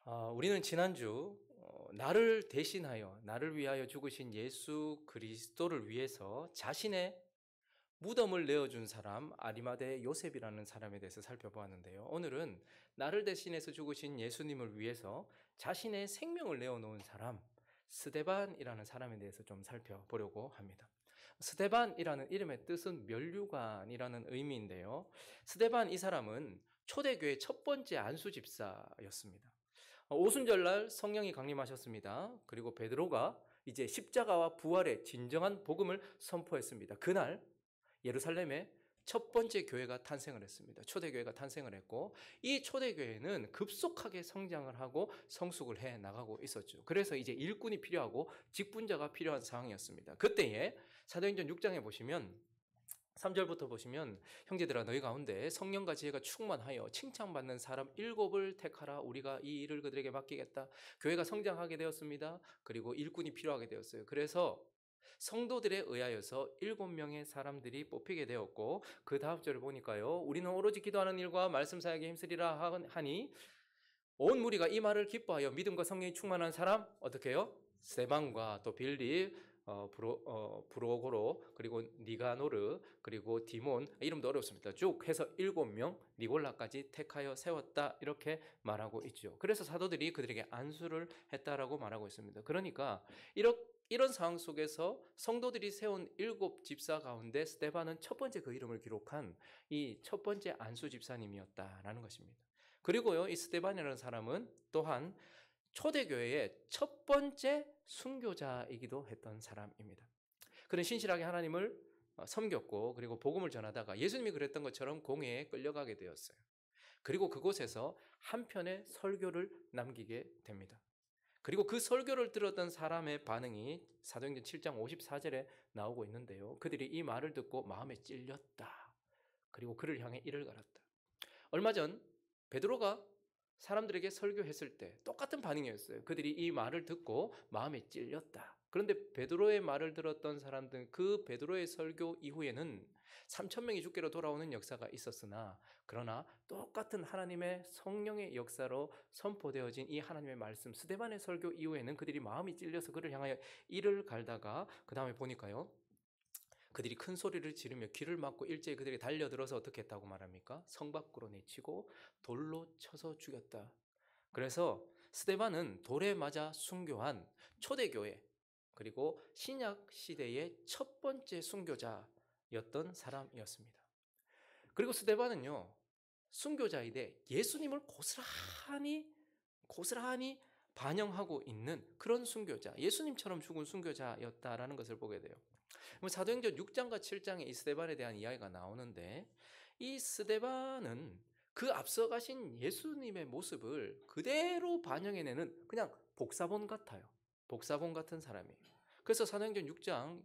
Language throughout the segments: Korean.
우리는 지난주 나를 대신하여 나를 위하여 죽으신 예수 그리스도를 위해서 자신의 무덤을 내어준 사람 아리마대 요셉이라는 사람에 대해서 살펴보았는데요. 오늘은 나를 대신해서 죽으신 예수님을 위해서 자신의 생명을 내어놓은 사람 스데반이라는 사람에 대해서 좀 살펴보려고 합니다. 스데반이라는 이름의 뜻은 면류관이라는 의미인데요. 스데반 이 사람은 초대교회 첫 번째 안수 집사였습니다. 오순절날 성령이 강림하셨습니다. 그리고 베드로가 이제 십자가와 부활의 진정한 복음을 선포했습니다. 그날 예루살렘에 첫 번째 교회가 탄생을 했습니다. 초대교회가 탄생을 했고 이 초대교회는 급속하게 성장을 하고 성숙을 해 나가고 있었죠. 그래서 이제 일꾼이 필요하고 직분자가 필요한 상황이었습니다. 그때에 사도행전 6장에 보시면 3절부터 보시면 형제들아 너희 가운데 성령과 지혜가 충만하여 칭찬받는 사람 7을 택하라. 우리가 이 일을 그들에게 맡기겠다. 교회가 성장하게 되었습니다. 그리고 일꾼이 필요하게 되었어요. 그래서 성도들에 의하여서 7명의 사람들이 뽑히게 되었고 그 다음 절을 보니까요. 우리는 오로지 기도하는 일과 말씀 사역에 힘쓰리라 하니 온 무리가 이 말을 기뻐하여 믿음과 성령이 충만한 사람 어떻게 해요? 스데반과 또 빌립, 브로고로 그리고 니가노르 그리고 디몬 이름도 어렵습니다. 쭉 해서 7명 니골라까지 택하여 세웠다 이렇게 말하고 있죠. 그래서 사도들이 그들에게 안수를 했다라고 말하고 있습니다. 그러니까 이런 상황 속에서 성도들이 세운 7 집사 가운데 스데반은 첫 번째 그 이름을 기록한 이 첫 번째 안수 집사님이었다라는 것입니다. 그리고요, 이 스데반이라는 사람은 또한 초대교회의 첫 번째 순교자이기도 했던 사람입니다. 그는 신실하게 하나님을 섬겼고 그리고 복음을 전하다가 예수님이 그랬던 것처럼 공회에 끌려가게 되었어요. 그리고 그곳에서 한 편의 설교를 남기게 됩니다. 그리고 그 설교를 들었던 사람의 반응이 사도행전 7장 54절에 나오고 있는데요. 그들이 이 말을 듣고 마음에 찔렸다. 그리고 그를 향해 이를 갈았다. 얼마 전 베드로가 사람들에게 설교했을 때 똑같은 반응이었어요. 그들이 이 말을 듣고 마음에 찔렸다. 그런데 베드로의 말을 들었던 사람들은 그 베드로의 설교 이후에는 3,000명이 주께로 돌아오는 역사가 있었으나 그러나 똑같은 하나님의 성령의 역사로 선포되어진 이 하나님의 말씀 스데반의 설교 이후에는 그들이 마음이 찔려서 그를 향하여 이를 갈다가 그 다음에 보니까요. 그들이 큰 소리를 지르며 귀를 막고 일제히 그들이 달려들어서 어떻게 했다고 말합니까? 성 밖으로 내치고 돌로 쳐서 죽였다. 그래서 스데반은 돌에 맞아 순교한 초대교회 그리고 신약 시대의 첫 번째 순교자였던 사람이었습니다. 그리고 스데반은요. 순교자이되 예수님을 고스란히 반영하고 있는 그런 순교자, 예수님처럼 죽은 순교자였다라는 것을 보게 돼요. 사도행전 6장과 7장에 이 스데반에 대한 이야기가 나오는데 이 스데반은 그 앞서 가신 예수님의 모습을 그대로 반영해내는 그냥 복사본 같아요. 복사본 같은 사람이에요. 그래서 사도행전 6장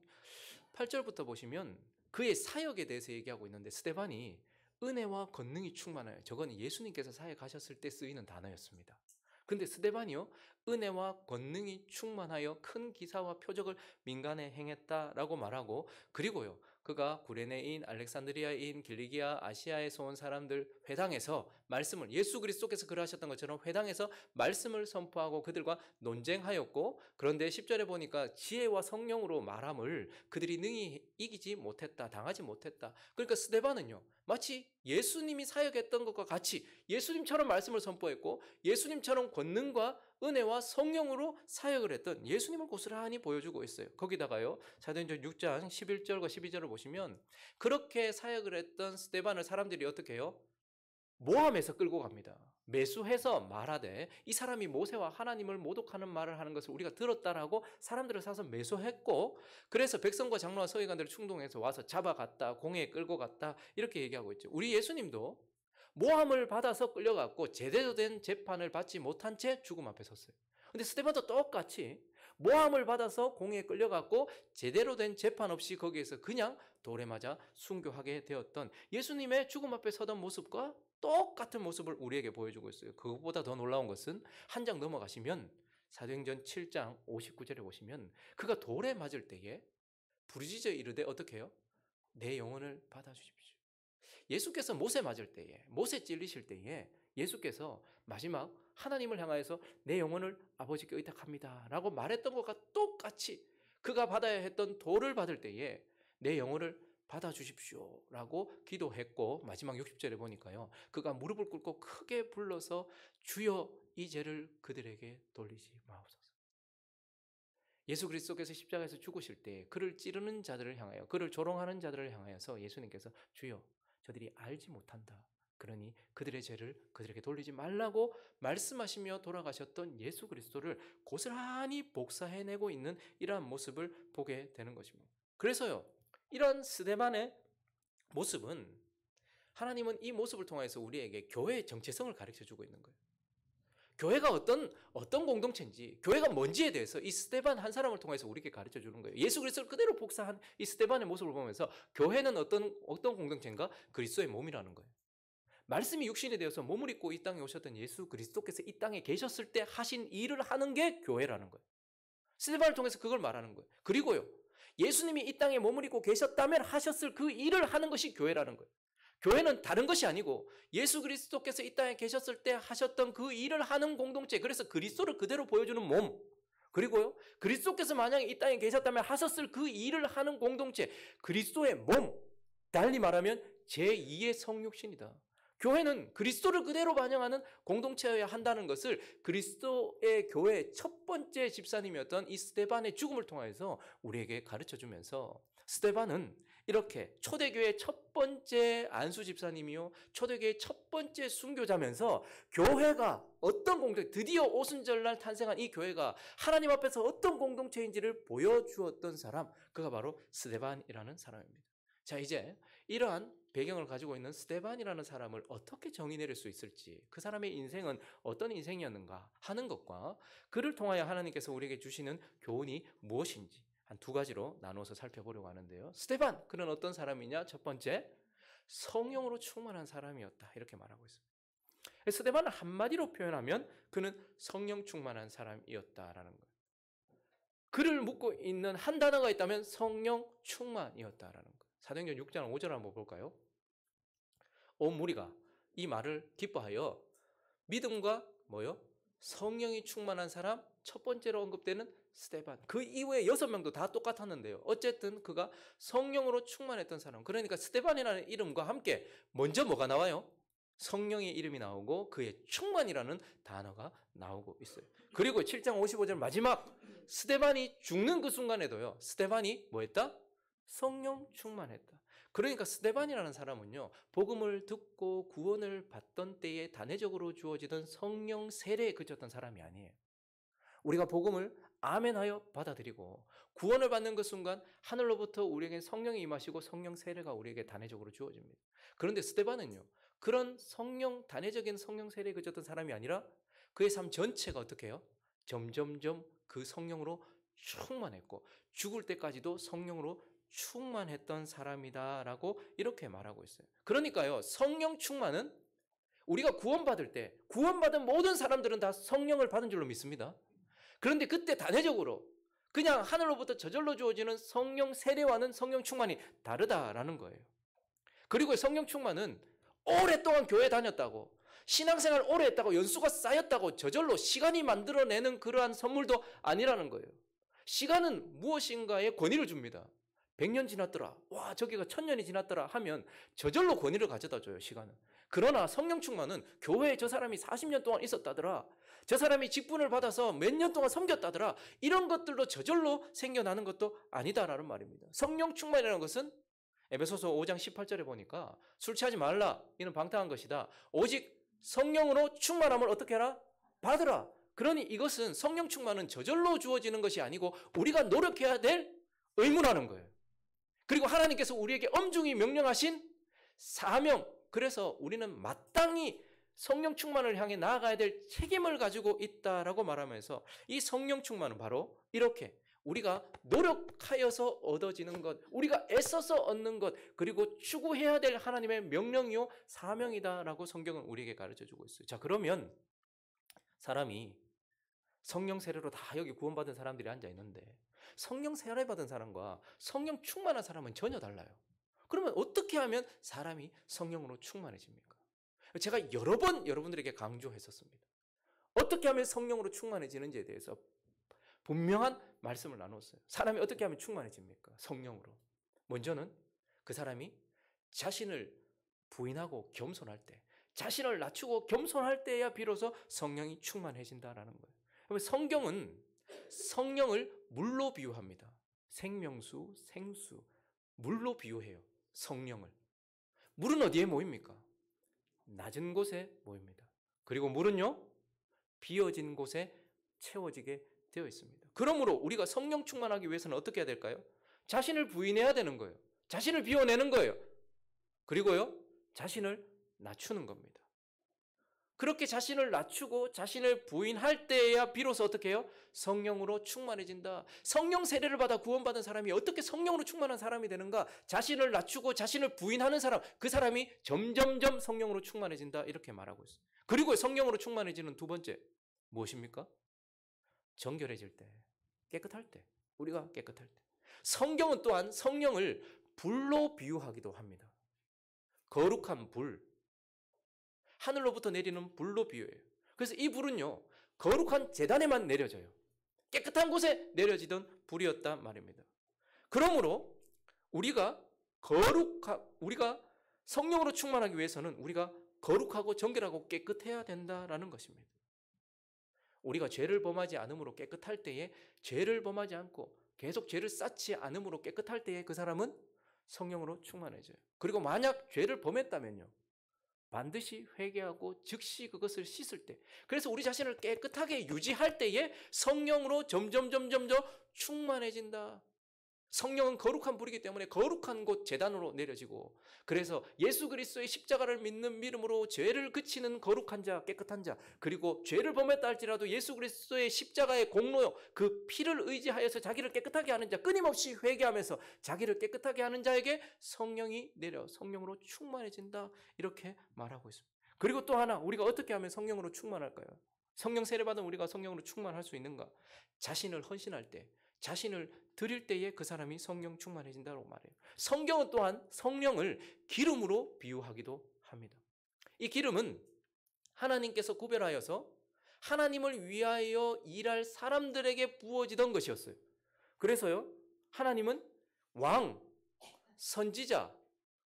8절부터 보시면 그의 사역에 대해서 얘기하고 있는데 스데반이 은혜와 권능이 충만하여 저건 예수님께서 사역하셨을 때 쓰이는 단어였습니다. 근데 스데반이요 은혜와 권능이 충만하여 큰 기사와 표적을 민간에 행했다라고 말하고 그리고요 그가 구레네인, 알렉산드리아인, 길리기아, 아시아에서 온 사람들 회당에서 말씀을 예수 그리스도께서 그러하셨던 것처럼 회당에서 말씀을 선포하고 그들과 논쟁하였고 그런데 10절에 보니까 지혜와 성령으로 말함을 그들이 능히 이기지 못했다, 당하지 못했다. 그러니까 스데반은요 마치 예수님이 사역했던 것과 같이 예수님처럼 말씀을 선포했고 예수님처럼 권능과 은혜와 성령으로 사역을 했던 예수님을 고스란히 보여주고 있어요. 거기다가요 사도행전 6장 11절과 12절을 보시면 그렇게 사역을 했던 스데반을 사람들이 어떻게 해요? 모함해서 끌고 갑니다. 매수해서 말하되 이 사람이 모세와 하나님을 모독하는 말을 하는 것을 우리가 들었다라고 사람들을 사서 매수했고 그래서 백성과 장로와 서기관들을 충동해서 와서 잡아갔다 공회에 끌고 갔다 이렇게 얘기하고 있죠. 우리 예수님도 모함을 받아서 끌려갔고 제대로 된 재판을 받지 못한 채 죽음 앞에 섰어요. 근데 스데반도 똑같이 모함을 받아서 공회에 끌려갔고 제대로 된 재판 없이 거기에서 그냥 돌에 맞아 순교하게 되었던 예수님의 죽음 앞에 서던 모습과 똑같은 모습을 우리에게 보여주고 있어요. 그것보다 더 놀라운 것은 한 장 넘어가시면 사도행전 7장 59절에 보시면 그가 돌에 맞을 때에 부르짖어 이르되 어떻게 해요? 내 영혼을 받아주십시오. 예수께서 못에 맞을 때에 못에 찔리실 때에 예수께서 마지막 하나님을 향하여서 내 영혼을 아버지께 의탁합니다 라고 말했던 것과 똑같이 그가 받아야 했던 도를 받을 때에 내 영혼을 받아주십시오 라고 기도했고, 마지막 60절에 보니까요, 그가 무릎을 꿇고 크게 불러서 주여 이 죄를 그들에게 돌리지 마옵소서. 예수 그리스도께서 십자가에서 죽으실 때 그를 찌르는 자들을 향하여, 그를 조롱하는 자들을 향하여서 예수님께서 주여 저들이 알지 못한다, 그러니 그들의 죄를 그들에게 돌리지 말라고 말씀하시며 돌아가셨던 예수 그리스도를 고스란히 복사해내고 있는 이러한 모습을 보게 되는 것입니다. 그래서요, 이러한 스데반의 모습은, 하나님은 이 모습을 통해서 우리에게 교회의 정체성을 가르쳐주고 있는 거예요. 교회가 어떤 공동체인지, 교회가 뭔지에 대해서 이 스데반 한 사람을 통해서 우리에게 가르쳐 주는 거예요. 예수 그리스도를 그대로 복사한 이 스데반의 모습을 보면서 교회는 어떤 공동체인가? 그리스도의 몸이라는 거예요. 말씀이 육신이 되어서 몸을 입고 이 땅에 오셨던 예수 그리스도께서 이 땅에 계셨을 때 하신 일을 하는 게 교회라는 거예요. 스데반을 통해서 그걸 말하는 거예요. 그리고요, 예수님이 이 땅에 몸을 입고 계셨다면 하셨을 그 일을 하는 것이 교회라는 거예요. 교회는 다른 것이 아니고 예수 그리스도께서 이 땅에 계셨을 때 하셨던 그 일을 하는 공동체, 그래서 그리스도를 그대로 보여주는 몸, 그리고요, 그리스도께서 만약에 이 땅에 계셨다면 하셨을 그 일을 하는 공동체, 그리스도의 몸, 달리 말하면 제2의 성육신이다. 교회는 그리스도를 그대로 반영하는 공동체여야 한다는 것을 그리스도의 교회의 첫 번째 집사님이었던 이 스데반의 죽음을 통해서 우리에게 가르쳐주면서, 스데반은 이렇게 초대교회의 첫 번째 안수 집사님이요, 초대교회의 첫 번째 순교자면서 교회가 어떤 공동체, 드디어 오순절날 탄생한 이 교회가 하나님 앞에서 어떤 공동체인지를 보여주었던 사람, 그가 바로 스데반이라는 사람입니다. 자, 이제 이러한 배경을 가지고 있는 스데반이라는 사람을 어떻게 정의 내릴 수 있을지, 그 사람의 인생은 어떤 인생이었는가 하는 것과 그를 통하여 하나님께서 우리에게 주시는 교훈이 무엇인지 한 두 가지로 나누어서 살펴보려고 하는데요. 스데반, 그는 어떤 사람이냐? 첫 번째, 성령으로 충만한 사람이었다, 이렇게 말하고 있습니다. 스데반을 한마디로 표현하면 그는 성령 충만한 사람이었다라는 거예요. 그를 묶고 있는 한 단어가 있다면 성령 충만이었다라는 거예요. 사도행전 6장 5절 한번 볼까요? 온 무리가 이 말을 기뻐하여 믿음과 뭐요? 성령이 충만한 사람, 첫 번째로 언급되는 스데반. 그 이후에 6명도 다 똑같았는데요. 어쨌든 그가 성령으로 충만했던 사람. 그러니까 스데반이라는 이름과 함께 먼저 뭐가 나와요? 성령의 이름이 나오고 그의 충만이라는 단어가 나오고 있어요. 그리고 7장 55절 마지막, 스데반이 죽는 그 순간에도요, 스데반이 뭐 했다? 성령 충만했다. 그러니까 스데반이라는 사람은요, 복음을 듣고 구원을 받던 때에 단회적으로 주어지던 성령 세례에 그쳤던 사람이 아니에요. 우리가 복음을 아멘하여 받아들이고 구원을 받는 그 순간 하늘로부터 우리에게 성령이 임하시고 성령 세례가 우리에게 단회적으로 주어집니다. 그런데 스데반은요, 그런 단회적인 성령 세례에 그쳤던 사람이 아니라 그의 삶 전체가 어떻게 해요? 점점점 그 성령으로 충만했고 죽을 때까지도 성령으로 충만했던 사람이다라고 이렇게 말하고 있어요. 그러니까요, 성령 충만은 우리가 구원받을 때 구원받은 모든 사람들은 다 성령을 받은 줄로 믿습니다. 그런데 그때 단회적으로 그냥 하늘로부터 저절로 주어지는 성령 세례와는 성령 충만이 다르다라는 거예요. 그리고 성령 충만은 오랫동안 교회 다녔다고, 신앙생활 오래 했다고, 연수가 쌓였다고 저절로 시간이 만들어내는 그러한 선물도 아니라는 거예요. 시간은 무엇인가에 권위를 줍니다. 100년 지났더라, 와 저기가 1000년이 지났더라 하면 저절로 권위를 가져다 줘요, 시간은. 그러나 성령 충만은 교회에 저 사람이 40년 동안 있었다더라, 저 사람이 직분을 받아서 몇 년 동안 섬겼다더라, 이런 것들로 저절로 생겨나는 것도 아니다라는 말입니다. 성령 충만이라는 것은 에베소서 5장 18절에 보니까 술 취하지 말라, 이는 방탕한 것이다, 오직 성령으로 충만함을 어떻게 하라? 받으라. 그러니 이것은 성령 충만은 저절로 주어지는 것이 아니고 우리가 노력해야 될 의무라는 거예요. 그리고 하나님께서 우리에게 엄중히 명령하신 사명, 그래서 우리는 마땅히 성령 충만을 향해 나아가야 될 책임을 가지고 있다라고 말하면서, 이 성령 충만은 바로 이렇게 우리가 노력하여서 얻어지는 것, 우리가 애써서 얻는 것, 그리고 추구해야 될 하나님의 명령이요 사명이다라고 성경은 우리에게 가르쳐주고 있어요. 자, 그러면 사람이 성령 세례로 다 여기 구원받은 사람들이 앉아있는데 성령 세례 받은 사람과 성령 충만한 사람은 전혀 달라요. 그러면 어떻게 하면 사람이 성령으로 충만해집니까? 제가 여러 번 여러분들에게 강조했었습니다. 어떻게 하면 성령으로 충만해지는지에 대해서 분명한 말씀을 나눴어요. 사람이 어떻게 하면 충만해집니까? 성령으로. 먼저는 그 사람이 자신을 부인하고 겸손할 때, 자신을 낮추고 겸손할 때야 비로소 성령이 충만해진다라는 거예요. 그러면 성경은 성령을 물로 비유합니다. 생명수, 생수, 물로 비유해요. 성령을. 물은 어디에 모입니까? 낮은 곳에 모입니다. 그리고 물은요, 비어진 곳에 채워지게 되어 있습니다. 그러므로 우리가 성령 충만하기 위해서는 어떻게 해야 될까요? 자신을 부인해야 되는 거예요. 자신을 비워내는 거예요. 그리고요, 자신을 낮추는 겁니다. 그렇게 자신을 낮추고 자신을 부인할 때야 비로소 어떻게 해요? 성령으로 충만해진다. 성령 세례를 받아 구원받은 사람이 어떻게 성령으로 충만한 사람이 되는가? 자신을 낮추고 자신을 부인하는 사람, 그 사람이 점점점 성령으로 충만해진다. 이렇게 말하고 있어요. 그리고 성령으로 충만해지는 두 번째, 무엇입니까? 정결해질 때, 깨끗할 때, 우리가 깨끗할 때. 성경은 또한 성령을 불로 비유하기도 합니다. 거룩한 불, 하늘로부터 내리는 불로 비유해요. 그래서 이 불은요, 거룩한 제단에만 내려져요. 깨끗한 곳에 내려지던 불이었단 말입니다. 그러므로 우리가 성령으로 충만하기 위해서는 우리가 거룩하고 정결하고 깨끗해야 된다라는 것입니다. 우리가 죄를 범하지 않음으로 깨끗할 때에, 죄를 범하지 않고 계속 죄를 쌓지 않음으로 깨끗할 때에 그 사람은 성령으로 충만해져요. 그리고 만약 죄를 범했다면요, 반드시 회개하고 즉시 그것을 씻을 때, 그래서 우리 자신을 깨끗하게 유지할 때에 성령으로 점점 더 충만해진다. 성령은 거룩한 불이기 때문에 거룩한 곳 제단으로 내려지고, 그래서 예수 그리스도의 십자가를 믿는 믿음으로 죄를 그치는 거룩한 자, 깨끗한 자, 그리고 죄를 범했다 할지라도 예수 그리스도의 십자가의 공로, 그 피를 의지하여서 자기를 깨끗하게 하는 자, 끊임없이 회개하면서 자기를 깨끗하게 하는 자에게 성령이 내려 성령으로 충만해진다. 이렇게 말하고 있습니다. 그리고 또 하나, 우리가 어떻게 하면 성령으로 충만할까요? 성령 세례받은 우리가 성령으로 충만할 수 있는가? 자신을 헌신할 때, 자신을 드릴 때에 그 사람이 성령 충만해진다고 말해요. 성경은 또한 성령을 기름으로 비유하기도 합니다. 이 기름은 하나님께서 구별하여서 하나님을 위하여 일할 사람들에게 부어지던 것이었어요. 그래서요, 하나님은 왕, 선지자,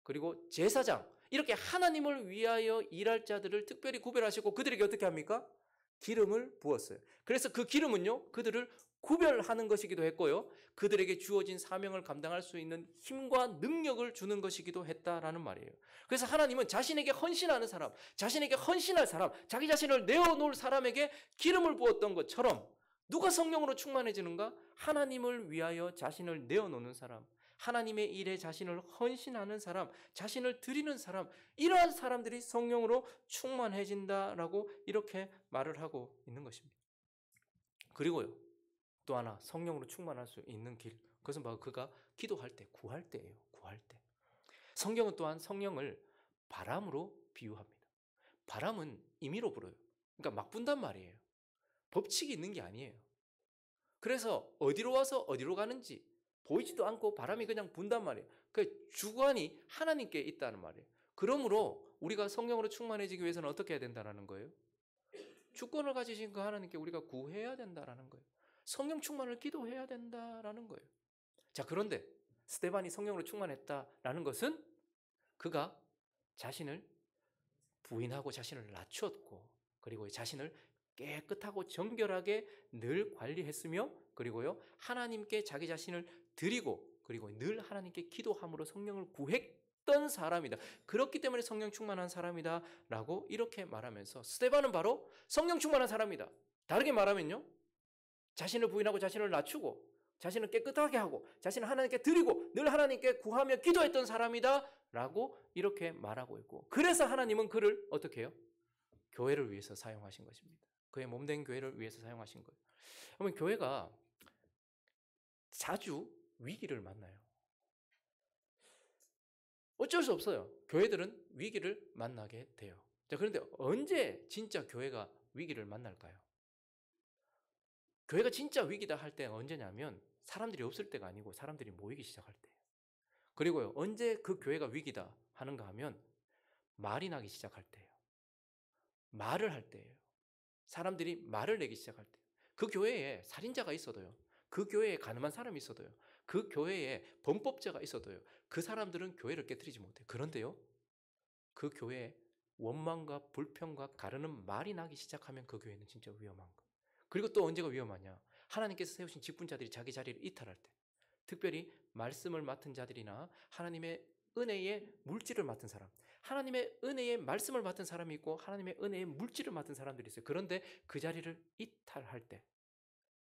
그리고 제사장, 이렇게 하나님을 위하여 일할 자들을 특별히 구별하시고 그들에게 어떻게 합니까? 기름을 부었어요. 그래서 그 기름은요, 그들을 구별하는 것이기도 했고요, 그들에게 주어진 사명을 감당할 수 있는 힘과 능력을 주는 것이기도 했다라는 말이에요. 그래서 하나님은 자신에게 헌신하는 사람, 자신에게 헌신할 사람, 자기 자신을 내어놓을 사람에게 기름을 부었던 것처럼, 누가 성령으로 충만해지는가? 하나님을 위하여 자신을 내어놓는 사람, 하나님의 일에 자신을 헌신하는 사람, 자신을 드리는 사람, 이러한 사람들이 성령으로 충만해진다라고 이렇게 말을 하고 있는 것입니다. 그리고요, 또 하나 성령으로 충만할 수 있는 길, 그것은 바로 그가 기도할 때, 구할 때예요. 구할 때. 성경은 또한 성령을 바람으로 비유합니다. 바람은 임의로 불어요. 그러니까 막 분단 말이에요. 법칙이 있는 게 아니에요. 그래서 어디로 와서 어디로 가는지 보이지도 않고 바람이 그냥 분단 말이에요. 그 주관이 하나님께 있다는 말이에요. 그러므로 우리가 성령으로 충만해지기 위해서는 어떻게 해야 된다는 거예요? 주권을 가지신 그 하나님께 우리가 구해야 된다는 거예요. 성령 충만을 기도해야 된다는 거예요. 자, 그런데 스데반이 성령으로 충만했다라는 것은 그가 자신을 부인하고 자신을 낮췄고, 그리고 자신을 깨끗하고 정결하게 늘 관리했으며, 그리고요, 하나님께 자기 자신을 드리고, 그리고 늘 하나님께 기도함으로 성령을 구했던 사람이다. 그렇기 때문에 성령 충만한 사람이다 라고 이렇게 말하면서, 스데반은 바로 성령 충만한 사람이다. 다르게 말하면요, 자신을 부인하고 자신을 낮추고 자신을 깨끗하게 하고 자신을 하나님께 드리고 늘 하나님께 구하며 기도했던 사람이다 라고 이렇게 말하고 있고, 그래서 하나님은 그를 어떻게 해요? 교회를 위해서 사용하신 것입니다. 그의 몸된 교회를 위해서 사용하신 거예요. 그러면 교회가 자주 위기를 만나요. 어쩔 수 없어요. 교회들은 위기를 만나게 돼요. 자, 그런데 언제 진짜 교회가 위기를 만날까요? 교회가 진짜 위기다 할 때가 언제냐면 사람들이 없을 때가 아니고 사람들이 모이기 시작할 때예요. 그리고요, 언제 그 교회가 위기다 하는가 하면 말이 나기 시작할 때예요. 말을 할 때예요. 사람들이 말을 내기 시작할 때, 그 교회에 살인자가 있어도요, 그 교회에 가늠한 사람이 있어도요, 그 교회에 범법자가 있어도요, 그 사람들은 교회를 깨뜨리지 못해요. 그런데요, 그 교회에 원망과 불평과 가르는 말이 나기 시작하면 그 교회는 진짜 위험한 거예요. 그리고 또 언제가 위험하냐? 하나님께서 세우신 직분자들이 자기 자리를 이탈할 때, 특별히 말씀을 맡은 자들이나 하나님의 은혜의 물질을 맡은 사람, 하나님의 은혜의 말씀을 맡은 사람이 있고 하나님의 은혜의 물질을 맡은 사람들이 있어요. 그런데 그 자리를 이탈할 때,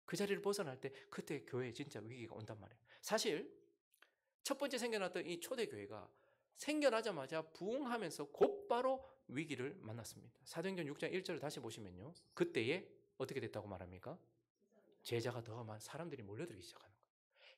그 자리를 벗어날 때, 그때 교회에 진짜 위기가 온단 말이에요. 사실 첫 번째 생겨났던 이 초대교회가 생겨나자마자 부흥하면서 곧바로 위기를 만났습니다. 사도행전 6장 1절을 다시 보시면요, 그때에 어떻게 됐다고 말합니까? 제자가 더 많은 사람들이 몰려들기 시작하는 거예요.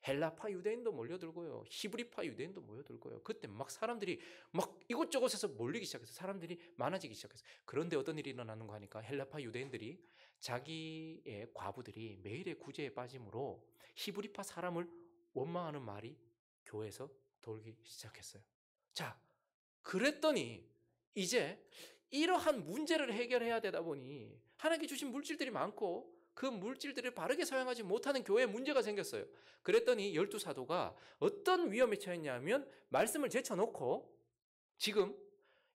헬라파 유대인도 몰려들고요, 히브리파 유대인도 몰려들고요. 그때 막 사람들이 막 이곳저곳에서 몰리기 시작해서 사람들이 많아지기 시작했어요. 그런데 어떤 일이 일어나는가 하니까 헬라파 유대인들이 자기의 과부들이 매일의 구제에 빠짐으로 히브리파 사람을 원망하는 말이 교회에서 돌기 시작했어요. 자, 그랬더니 이제 이러한 문제를 해결해야 되다 보니 하나님께 주신 물질들이 많고 그 물질들을 바르게 사용하지 못하는 교회에 문제가 생겼어요. 그랬더니 12사도가 어떤 위험에 처했냐면 말씀을 제쳐놓고 지금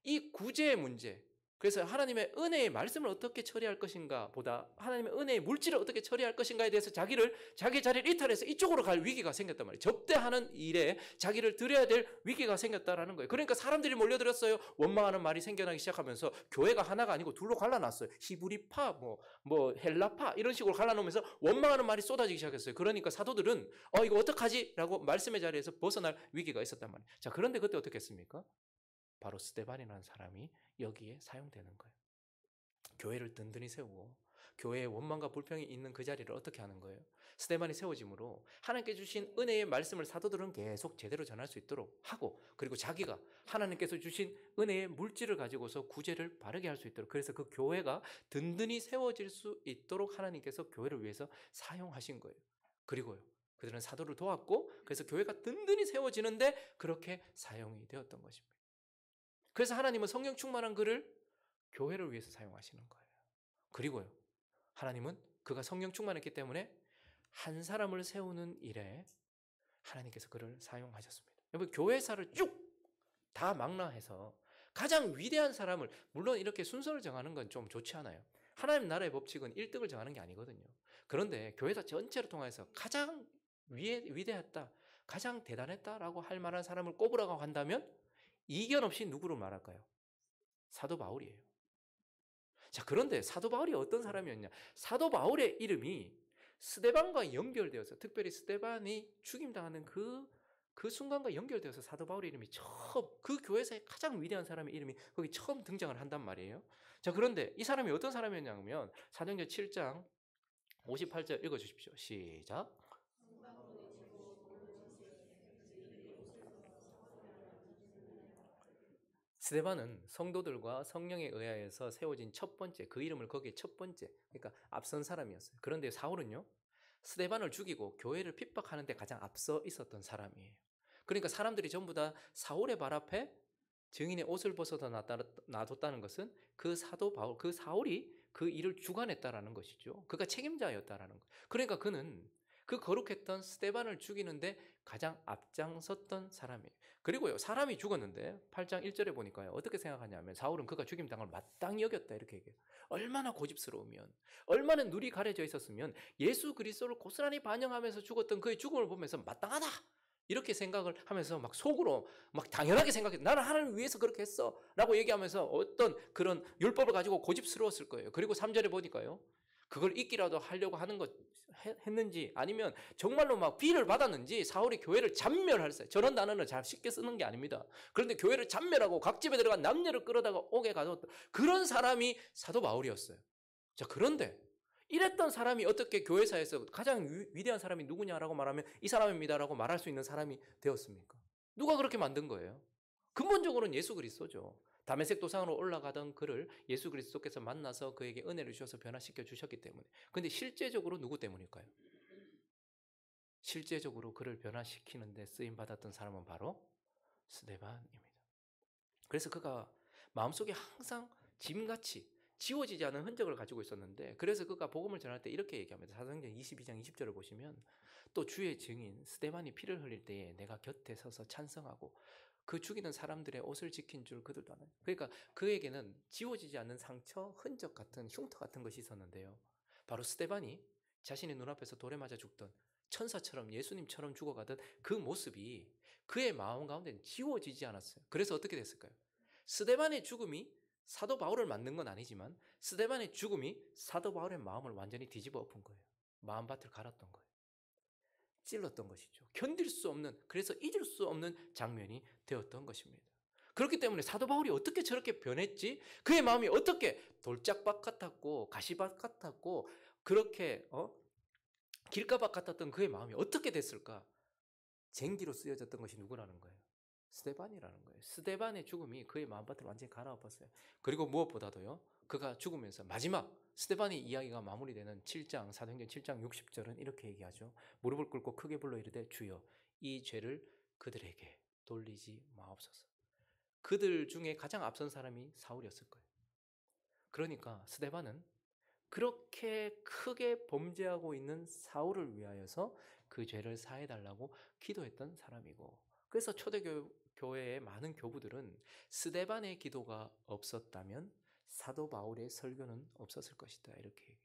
이 구제의 문제, 그래서 하나님의 은혜의 말씀을 어떻게 처리할 것인가 보다 하나님의 은혜의 물질을 어떻게 처리할 것인가에 대해서 자기 자리를 이탈해서 이쪽으로 갈 위기가 생겼단 말이에요. 접대하는 일에 자기를 들여야 될 위기가 생겼다라는 거예요. 그러니까 사람들이 몰려들었어요. 원망하는 말이 생겨나기 시작하면서 교회가 하나가 아니고 둘로 갈라놨어요. 히브리파, 뭐 헬라파 이런 식으로 갈라놓으면서 원망하는 말이 쏟아지기 시작했어요. 그러니까 사도들은 이거 어떡하지? 라고 말씀의 자리에서 벗어날 위기가 있었단 말이에요. 자, 그런데 그때 어떻게 했습니까? 바로 스데반이라는 사람이 여기에 사용되는 거예요. 교회를 든든히 세우고 교회에 원망과 불평이 있는 그 자리를 어떻게 하는 거예요? 스데반이 세워짐으로 하나님께 주신 은혜의 말씀을 사도들은 계속 제대로 전할 수 있도록 하고, 그리고 자기가 하나님께서 주신 은혜의 물질을 가지고서 구제를 바르게 할 수 있도록, 그래서 그 교회가 든든히 세워질 수 있도록 하나님께서 교회를 위해서 사용하신 거예요. 그리고요, 그들은 사도를 도왔고 그래서 교회가 든든히 세워지는데 그렇게 사용이 되었던 것입니다. 그래서 하나님은 성령 충만한 그를 교회를 위해서 사용하시는 거예요. 그리고요, 하나님은 그가 성령 충만했기 때문에 한 사람을 세우는 일에 하나님께서 그를 사용하셨습니다. 여러분, 교회사를 쭉 다 망라해서 가장 위대한 사람을, 물론 이렇게 순서를 정하는 건 좀 좋지 않아요. 하나님 나라의 법칙은 1등을 정하는 게 아니거든요. 그런데 교회사 전체를 통해서 가장 위대했다, 가장 대단했다라고 할 만한 사람을 꼽으라고 한다면 이견 없이 누구를 말할까요? 사도 바울이에요. 자, 그런데 사도 바울이 어떤 사람이었냐? 사도 바울의 이름이 스데반과 연결되어서, 특별히 스데반이 죽임당하는 그 순간과 연결되어서 사도 바울의 이름이 처음, 그 교회에서의 가장 위대한 사람의 이름이 거기 처음 등장을 한단 말이에요. 자, 그런데 이 사람이 어떤 사람이었냐면 사도행전 7장 58절 읽어주십시오. 시작. 스데반은 성도들과 성령에 의하여서 세워진 첫 번째, 그 이름을 거기에 첫 번째, 그러니까 앞선 사람이었어요. 그런데 사울은요, 스데반을 죽이고 교회를 핍박하는 데 가장 앞서 있었던 사람이에요. 그러니까 사람들이 전부 다 사울의 발 앞에 증인의 옷을 벗어다 놔뒀다는 것은 그 사도 바울, 그 사울이 그 일을 주관했다라는 것이죠. 그가 책임자였다라는 것. 그러니까 그는 그 거룩했던 스데반을 죽이는데 가장 앞장섰던 사람이에요. 그리고요, 사람이 죽었는데 8장 1절에 보니까요, 어떻게 생각하냐면 사울은 그가 죽임당을 마땅히 여겼다 이렇게 얘기해요. 얼마나 고집스러우면, 얼마나 눈이 가려져 있었으면 예수 그리스도를 고스란히 반영하면서 죽었던 그의 죽음을 보면서 마땅하다 이렇게 생각을 하면서 막 속으로 막 당연하게 생각해, 나는 하나님을 위해서 그렇게 했어 라고 얘기하면서 어떤 그런 율법을 가지고 고집스러웠을 거예요. 그리고 3절에 보니까요, 그걸 잊기라도 하려고 하는 것 했는지 아니면 정말로 막 비를 받았는지 사울이 교회를 잔멸했어요. 저런 단어는 잘 쉽게 쓰는 게 아닙니다. 그런데 교회를 잔멸하고 각 집에 들어간 남녀를 끌어다가 옥에 가뒀던 그런 사람이 사도 바울이었어요. 자, 그런데 이랬던 사람이 어떻게 교회사에서 가장 위대한 사람이 누구냐라고 말하면 이 사람입니다라고 말할 수 있는 사람이 되었습니까? 누가 그렇게 만든 거예요? 근본적으로는 예수 그리스도죠. 다메섹 도상으로 올라가던 그를 예수 그리스도께서 만나서 그에게 은혜를 주셔서 변화시켜 주셨기 때문에. 근데 실제적으로 누구 때문일까요? 실제적으로 그를 변화시키는 데 쓰임 받았던 사람은 바로 스데반입니다. 그래서 그가 마음속에 항상 짐같이 지워지지 않은 흔적을 가지고 있었는데, 그래서 그가 복음을 전할 때 이렇게 얘기합니다. 사도행전 22장 20절을 보시면, 또 주의 증인 스데반이 피를 흘릴 때에 내가 곁에 서서 찬성하고 그 죽이는 사람들의 옷을 지킨 줄 그들도 아나니. 그러니까 그에게는 지워지지 않는 상처, 흔적 같은, 흉터 같은 것이 있었는데요, 바로 스데반이 자신의 눈앞에서 돌에 맞아 죽던, 천사처럼 예수님처럼 죽어가던 그 모습이 그의 마음 가운데는 지워지지 않았어요. 그래서 어떻게 됐을까요? 스데반의 죽음이 사도 바울을 만든 건 아니지만 스데반의 죽음이 사도 바울의 마음을 완전히 뒤집어 엎은 거예요. 마음밭을 갈았던 거예요. 찔렀던 것이죠. 견딜 수 없는, 그래서 잊을 수 없는 장면이 되었던 것입니다. 그렇기 때문에 사도 바울이 어떻게 저렇게 변했지? 그의 마음이 어떻게 돌짝밭 같았고 가시밭 같았고 그렇게 길가밭 같았던 그의 마음이 어떻게 됐을까? 쟁기로 쓰여졌던 것이 누구라는 거예요? 스데반이라는 거예요. 스데반의 죽음이 그의 마음밭을 완전히 갈아엎었어요. 그리고 무엇보다도요, 그가 죽으면서 마지막 스데반의 이야기가 마무리되는 7장, 사도행전 7장 60절은 이렇게 얘기하죠. 무릎을 꿇고 크게 불러 이르되 주여 이 죄를 그들에게 돌리지 마옵소서. 그들 중에 가장 앞선 사람이 사울이었을 거예요. 그러니까 스데반은 그렇게 크게 범죄하고 있는 사울을 위하여서 그 죄를 사해달라고 기도했던 사람이고, 그래서 초대교회의 많은 교부들은 스데반의 기도가 없었다면 사도 바울의 설교는 없었을 것이다, 이렇게 얘기해요.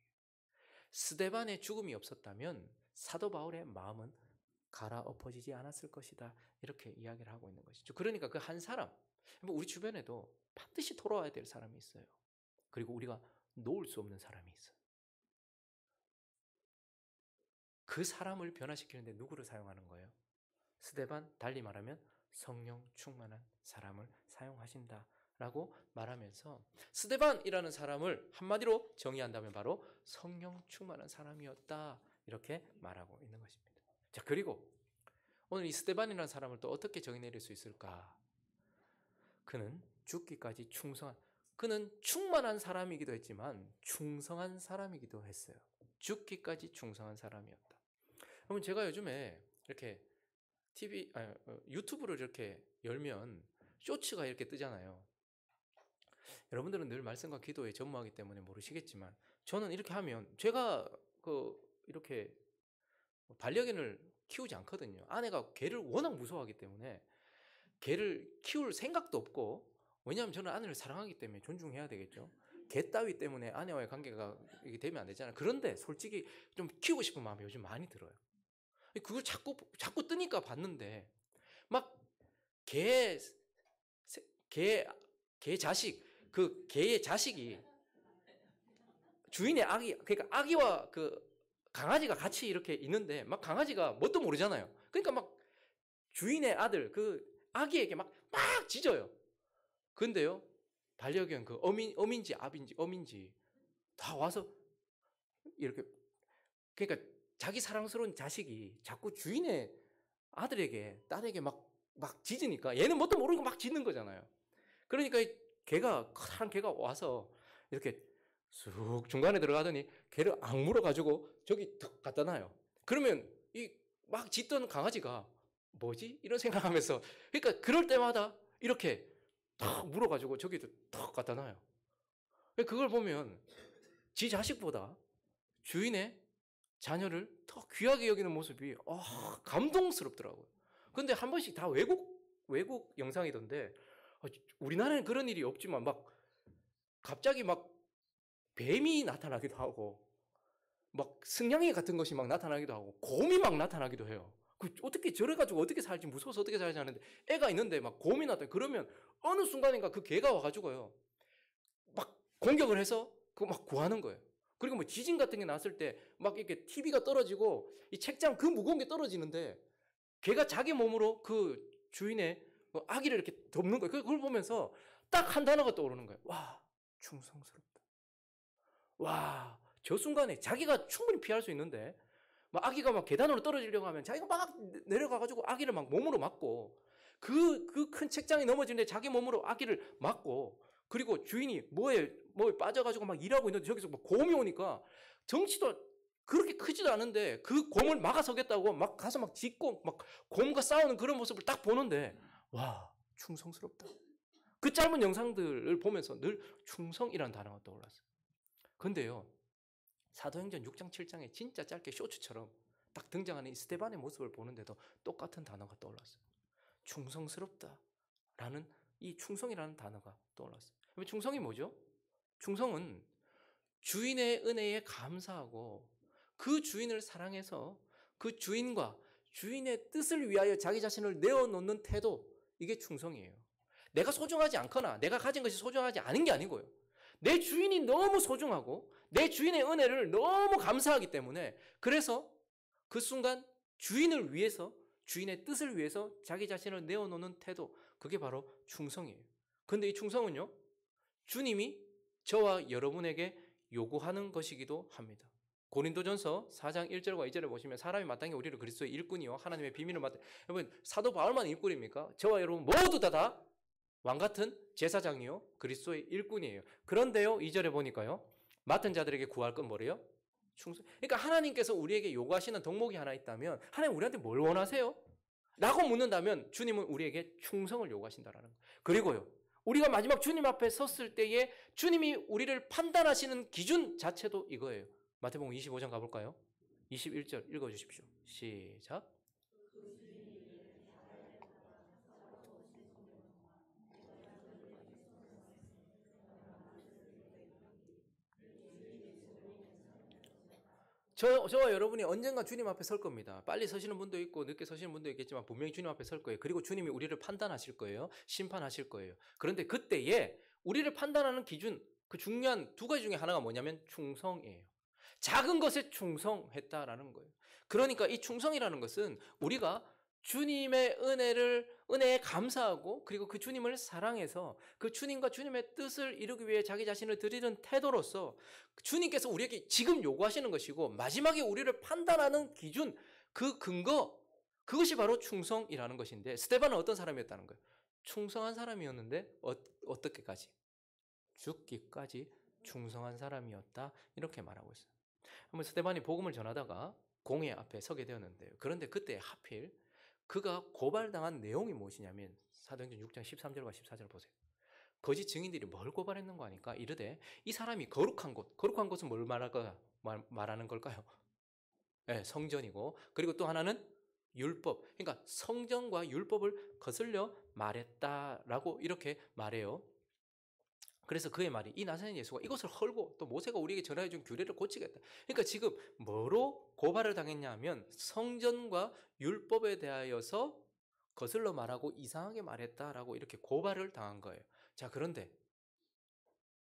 스데반의 죽음이 없었다면 사도 바울의 마음은 갈아엎어지지 않았을 것이다, 이렇게 이야기를 하고 있는 것이죠. 그러니까 그 한 사람, 우리 주변에도 반드시 돌아와야 될 사람이 있어요. 그리고 우리가 놓을 수 없는 사람이 있어요. 그 사람을 변화시키는데 누구를 사용하는 거예요? 스데반, 달리 말하면 성령 충만한 사람을 사용하신다라고 말하면서, 스데반이라는 사람을 한마디로 정의한다면 바로 성령 충만한 사람이었다, 이렇게 말하고 있는 것입니다. 자, 그리고 오늘 이 스데반이라는 사람을 또 어떻게 정의 내릴 수 있을까? 그는 죽기까지 그는 충만한 사람이기도 했지만 충성한 사람이기도 했어요. 죽기까지 충성한 사람이었다. 그러면 제가 요즘에 이렇게 유튜브를 이렇게 열면 쇼츠가 이렇게 뜨잖아요. 여러분들은 늘 말씀과 기도에 전무하기 때문에 모르시겠지만, 저는 이렇게 하면 제가 이렇게 반려견을 키우지 않거든요. 아내가 개를 워낙 무서워하기 때문에 개를 키울 생각도 없고, 왜냐하면 저는 아내를 사랑하기 때문에 존중해야 되겠죠. 개 따위 때문에 아내와의 관계가 이게 되면 안 되잖아요. 그런데 솔직히 좀 키우고 싶은 마음이 요즘 많이 들어요. 그걸 자꾸 뜨니까 봤는데, 막 개 자식, 그 개의 자식이 주인의 아기, 그러니까 아기와 그 강아지가 같이 이렇게 있는데 막 강아지가 뭣도 모르잖아요. 그러니까 막 주인의 아들 그 아기에게 막 짖어요. 근데요, 반려견 그 어민지 어민지 다 와서 이렇게, 그러니까 자기 사랑스러운 자식이 자꾸 주인의 아들에게, 딸에게 막 짖으니까 얘는 뭣도 모르고 막 짖는 거잖아요. 그러니까 한 개가 와서 이렇게 쑥 중간에 들어가더니 개를 악물어 가지고 저기 턱 갖다 놔요. 그러면 이 막 짖던 강아지가 뭐지? 이런 생각하면서, 그러니까 그럴 때마다 이렇게 턱 물어가지고 저기도 턱 갖다 놔요. 그걸 보면 지 자식보다 주인의 자녀를 더 귀하게 여기는 모습이 감동스럽더라고요. 근데 한 번씩 다 외국 영상이던데, 우리나라는 그런 일이 없지만 막 갑자기 막 뱀이 나타나기도 하고 막 승냥이 같은 것이 막 나타나기도 하고 곰이 막 나타나기도 해요. 어떻게 저래가지고 어떻게 살지, 무서워서 어떻게 살지 하는데, 애가 있는데 막 곰이 나타나. 그러면 어느 순간인가 그 개가 와가지고요 막 공격을 해서 그거 막 구하는 거예요. 그리고 뭐 지진 같은 게 났을 때 막 이렇게 TV가 떨어지고 이 책장 그 무거운 게 떨어지는데 걔가 자기 몸으로 그 주인의 아기를 이렇게 덮는 거예요. 그걸 보면서 딱 한 단어가 떠오르는 거예요. 와, 충성스럽다. 와, 저 순간에 자기가 충분히 피할 수 있는데 막 아기가 막 계단으로 떨어지려고 하면 자기가 막 내려가가지고 아기를 막 몸으로 막고, 그 큰 책장이 넘어지는데 자기 몸으로 아기를 막고, 그리고 주인이 뭐에 빠져가지고 막 일하고 있는데 저기서 막 곰이 오니까 정치도 그렇게 크지도 않은데 그 곰을 막아서겠다고 막 가서 막 짖고 막 곰과 싸우는 그런 모습을 딱 보는데, 와, 충성스럽다. 그 짧은 영상들을 보면서 늘 충성이라는 단어가 떠올랐어요. 근데요, 사도행전 6장 7장에 진짜 짧게 쇼츠처럼 딱 등장하는 이 스데반의 모습을 보는데도 똑같은 단어가 떠올랐어요. 충성스럽다라는 이 충성이라는 단어가 떠올랐어요. 충성이 뭐죠? 충성은 주인의 은혜에 감사하고 그 주인을 사랑해서 그 주인과 주인의 뜻을 위하여 자기 자신을 내어놓는 태도, 이게 충성이에요. 내가 소중하지 않거나 내가 가진 것이 소중하지 않은 게 아니고요. 내 주인이 너무 소중하고 내 주인의 은혜를 너무 감사하기 때문에, 그래서 그 순간 주인을 위해서, 주인의 뜻을 위해서 자기 자신을 내어놓는 태도, 그게 바로 충성이에요. 근데 이 충성은요, 주님이 저와 여러분에게 요구하는 것이기도 합니다. 고린도전서 4장 1절과 2절에 보시면 사람이 마땅히 우리를 그리스도의 일꾼이요 하나님의 비밀을 맡아. 여러분, 사도 바울만 일꾼입니까? 저와 여러분 모두 다 왕같은 제사장이요 그리스도의 일꾼이에요. 그런데요, 2절에 보니까요, 맡은 자들에게 구할 건 뭐래요? 충성. 그러니까 하나님께서 우리에게 요구하시는 덕목이 하나 있다면, 하나님 우리한테 뭘 원하세요? 라고 묻는다면 주님은 우리에게 충성을 요구하신다라는 거예요. 그리고요, 우리가 마지막 주님 앞에 섰을 때에 주님이 우리를 판단하시는 기준 자체도 이거예요. 마태복음 25장 가볼까요? 21절 읽어주십시오. 시작. 저와 여러분이 언젠가 주님 앞에 설 겁니다. 빨리 서시는 분도 있고 늦게 서시는 분도 있겠지만 분명히 주님 앞에 설 거예요. 그리고 주님이 우리를 판단하실 거예요. 심판하실 거예요. 그런데 그때에 우리를 판단하는 기준, 그 중요한 두 가지 중에 하나가 뭐냐면 충성이에요. 작은 것에 충성했다라는 거예요. 그러니까 이 충성이라는 것은 우리가 주님의 은혜에 감사하고, 그리고 그 주님을 사랑해서 그 주님과 주님의 뜻을 이루기 위해 자기 자신을 드리는 태도로서 주님께서 우리에게 지금 요구하시는 것이고, 마지막에 우리를 판단하는 기준, 그 근거, 그것이 바로 충성이라는 것인데, 스데반은 어떤 사람이었다는 거예요? 충성한 사람이었는데 어떻게까지? 죽기까지 충성한 사람이었다, 이렇게 말하고 있어요. 한번 스데반이 복음을 전하다가 공회 앞에 서게 되었는데요. 그런데 그때 하필 그가 고발당한 내용이 무엇이냐면, 사도행전 6장 13절과 14절 보세요. 거짓 증인들이 뭘 고발했는가 하니까 이르되 이 사람이 거룩한 곳은 뭘 말하는 걸까요? 네, 성전이고, 그리고 또 하나는 율법, 그러니까 성전과 율법을 거슬려 말했다라고 이렇게 말해요. 그래서 그의 말이, 이 나사렛 예수가 이것을 헐고 또 모세가 우리에게 전해준 규례를 고치겠다. 그러니까 지금 뭐로 고발을 당했냐 하면 성전과 율법에 대하여서 거슬러 말하고 이상하게 말했다라고 이렇게 고발을 당한 거예요. 자, 그런데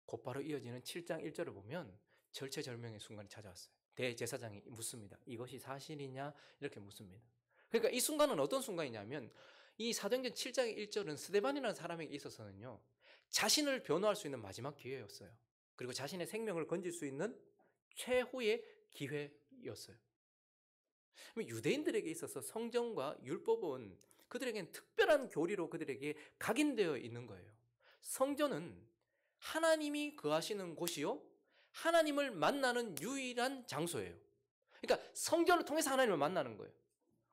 곧바로 이어지는 7장 1절을 보면 절체절명의 순간이 찾아왔어요. 대제사장이 묻습니다. 이것이 사실이냐? 이렇게 묻습니다. 그러니까 이 순간은 어떤 순간이냐면, 이 사도행전 7장 1절은 스데반이라는 사람에게 있어서는요, 자신을 변호할 수 있는 마지막 기회였어요. 그리고 자신의 생명을 건질 수 있는 최후의 기회였어요. 유대인들에게 있어서 성경과 율법은 그들에게는 특별한 교리로 그들에게 각인되어 있는 거예요. 성전은 하나님이 거하시는 곳이요, 하나님을 만나는 유일한 장소예요. 그러니까 성전을 통해서 하나님을 만나는 거예요.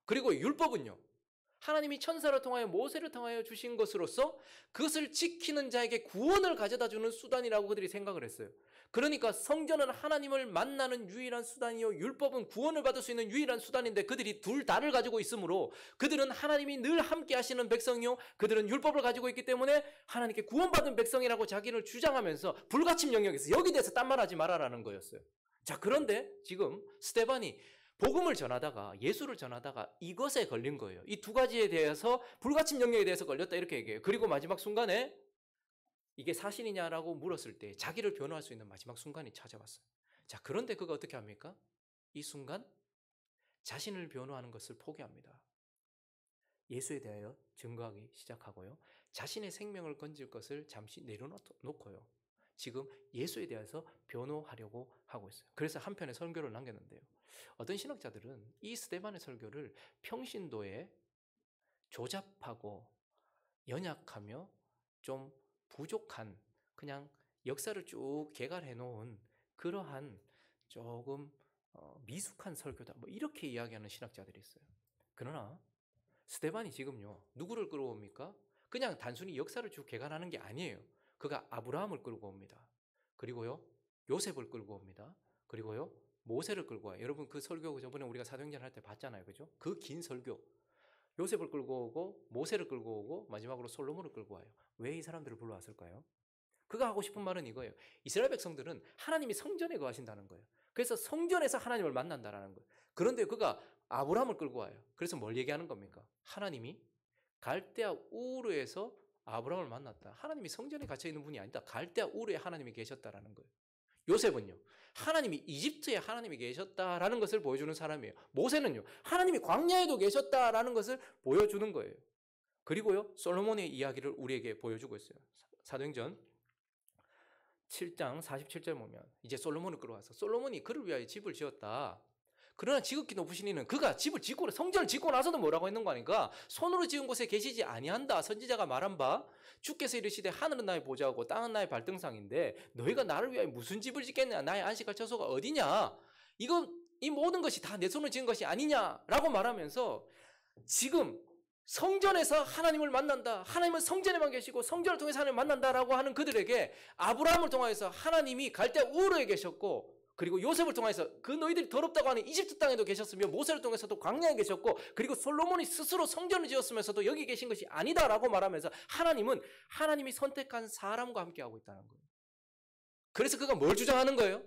그리고 율법은요, 하나님이 천사를 통하여 모세를 통하여 주신 것으로서 그것을 지키는 자에게 구원을 가져다주는 수단이라고 그들이 생각을 했어요. 그러니까 성전은 하나님을 만나는 유일한 수단이요, 율법은 구원을 받을 수 있는 유일한 수단인데, 그들이 둘 다를 가지고 있으므로 그들은 하나님이 늘 함께 하시는 백성이요, 그들은 율법을 가지고 있기 때문에 하나님께 구원받은 백성이라고 자기를 주장하면서 불가침 영역에서 여기 대해서 딴말하지 말아라는 거였어요. 자, 그런데 지금 스데반이 복음을 전하다가, 예수를 전하다가 이것에 걸린 거예요. 이 두 가지에 대해서, 불가침 영역에 대해서 걸렸다, 이렇게 얘기해요. 그리고 마지막 순간에 이게 사실이냐라고 물었을 때 자기를 변호할 수 있는 마지막 순간이 찾아왔어요. 자, 그런데 그가 어떻게 합니까? 이 순간 자신을 변호하는 것을 포기합니다. 예수에 대하여 증거하기 시작하고요, 자신의 생명을 건질 것을 잠시 내려놓고요, 지금 예수에 대해서 변호하려고 하고 있어요. 그래서 한편의 설교를 남겼는데요, 어떤 신학자들은 이 스데반의 설교를 평신도에 조잡하고 연약하며 좀 부족한, 그냥 역사를 쭉 개괄해 놓은 그러한 조금 미숙한 설교다, 뭐 이렇게 이야기하는 신학자들이 있어요. 그러나 스데반이 지금요, 누구를 끌어옵니까? 그냥 단순히 역사를 쭉 개관하는 게 아니에요. 그가 아브라함을 끌고 옵니다. 그리고요, 요셉을 끌고 옵니다. 그리고요, 모세를 끌고 와요. 여러분 그 설교 저번에 우리가 사도행전 할 때 봤잖아요. 그죠? 그 긴 설교. 요셉을 끌고 오고 모세를 끌고 오고 마지막으로 솔로몬을 끌고 와요. 왜 이 사람들을 불러왔을까요? 그가 하고 싶은 말은 이거예요. 이스라엘 백성들은 하나님이 성전에 거하신다는 거예요. 그래서 성전에서 하나님을 만난다라는 거예요. 그런데 그가 아브라함을 끌고 와요. 그래서 뭘 얘기하는 겁니까? 하나님이 갈대아 우르에서 아브라함을 만났다. 하나님이 성전에 갇혀 있는 분이 아니다. 갈대아 우르에 하나님이 계셨다라는 거예요. 요셉은요, 하나님이 이집트에 하나님이 계셨다라는 것을 보여주는 사람이에요. 모세는요, 하나님이 광야에도 계셨다라는 것을 보여주는 거예요. 그리고요, 솔로몬의 이야기를 우리에게 보여주고 있어요. 사도행전 7장 47절 보면 이제 솔로몬을 끌어와서 솔로몬이 그를 위하여 집을 지었다. 그러나 지극히 높으신 이는 그가 집을 짓고 성전을 짓고 나서도 뭐라고 했는 거 아닌가? 손으로 지은 곳에 계시지 아니한다. 선지자가 말한 바 주께서 이르시되 하늘은 나의 보좌고 땅은 나의 발등상인데 너희가 나를 위하여 무슨 집을 짓겠냐? 나의 안식할 처소가 어디냐? 이 모든 것이 다 내 손으로 지은 것이 아니냐라고 말하면서 지금 성전에서 하나님을 만난다. 하나님은 성전에만 계시고 성전을 통해서 하나님을 만난다라고 하는 그들에게 아브라함을 통해서 하나님이 갈대아 우르에 계셨고, 그리고 요셉을 통해서 그 너희들이 더럽다고 하는 이집트 땅에도 계셨으며 모세를 통해서도 광야에 계셨고, 그리고 솔로몬이 스스로 성전을 지었으면서도 여기 계신 것이 아니다라고 말하면서 하나님은 하나님이 선택한 사람과 함께하고 있다는 거예요. 그래서 그가 뭘 주장하는 거예요?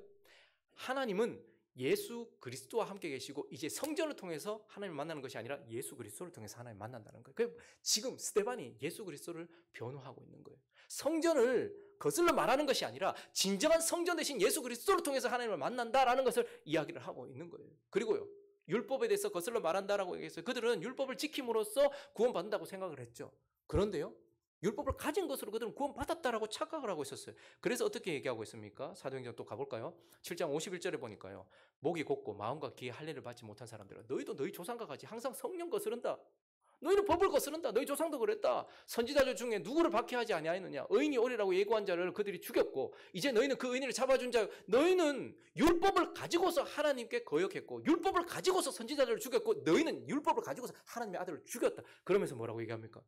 하나님은 예수 그리스도와 함께 계시고 이제 성전을 통해서 하나님을 만나는 것이 아니라 예수 그리스도를 통해서 하나님을 만난다는 거예요. 지금 스데반이 예수 그리스도를 변호하고 있는 거예요. 성전을 거슬러 말하는 것이 아니라 진정한 성전 대신 예수 그리스도를 통해서 하나님을 만난다라는 것을 이야기를 하고 있는 거예요. 그리고요, 율법에 대해서 거슬러 말한다라고 얘기했어요. 그들은 율법을 지킴으로써 구원받는다고 생각을 했죠. 그런데요, 율법을 가진 것으로 그들은 구원받았다라고 착각을 하고 있었어요. 그래서 어떻게 얘기하고 있습니까? 사도행전 또 가볼까요? 7장 51절에 보니까요, 목이 곧고 마음과 귀에 할례를 받지 못한 사람들아, 너희도 너희 조상과 같이 항상 성령 거스른다. 너희는 법을 거스른다. 너희 조상도 그랬다. 선지자들 중에 누구를 박해하지 아니하였느냐? 의인이 오리라고 예고한 자를 그들이 죽였고 이제 너희는 그 의인을 잡아준 자, 너희는 율법을 가지고서 하나님께 거역했고 율법을 가지고서 선지자들을 죽였고 너희는 율법을 가지고서 하나님의 아들을 죽였다. 그러면서 뭐라고 얘기합니까?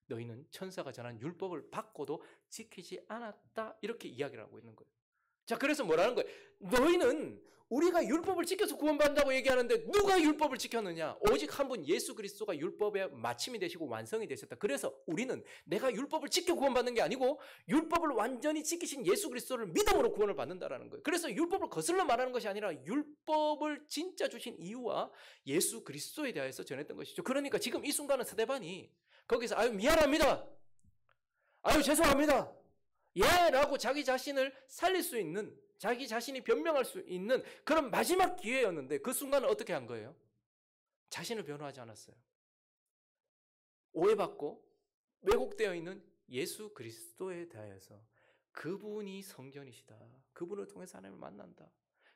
너희는 천사가 전한 율법을 받고도 지키지 않았다. 이렇게 이야기를 하고 있는 거예요. 자, 그래서 뭐라는 거예요? 너희는 우리가 율법을 지켜서 구원받는다고 얘기하는데 누가 율법을 지켰느냐? 오직 한 분 예수 그리스도가 율법의 마침이 되시고 완성이 되셨다. 그래서 우리는 내가 율법을 지켜 구원받는 게 아니고 율법을 완전히 지키신 예수 그리스도를 믿음으로 구원을 받는다라는 거예요. 그래서 율법을 거슬러 말하는 것이 아니라 율법을 진짜 주신 이유와 예수 그리스도에 대해서 전했던 것이죠. 그러니까 지금 이 순간은 스데반이 거기서 아유 미안합니다. 아유 죄송합니다. 예 라고 자기 자신을 살릴 수 있는, 자기 자신이 변명할 수 있는 그런 마지막 기회였는데 그 순간은 어떻게 한 거예요? 자신을 변호하지 않았어요. 오해받고 왜곡되어 있는 예수 그리스도에 대하여서 그분이 성전이시다. 그분을 통해서 하나님을 만난다.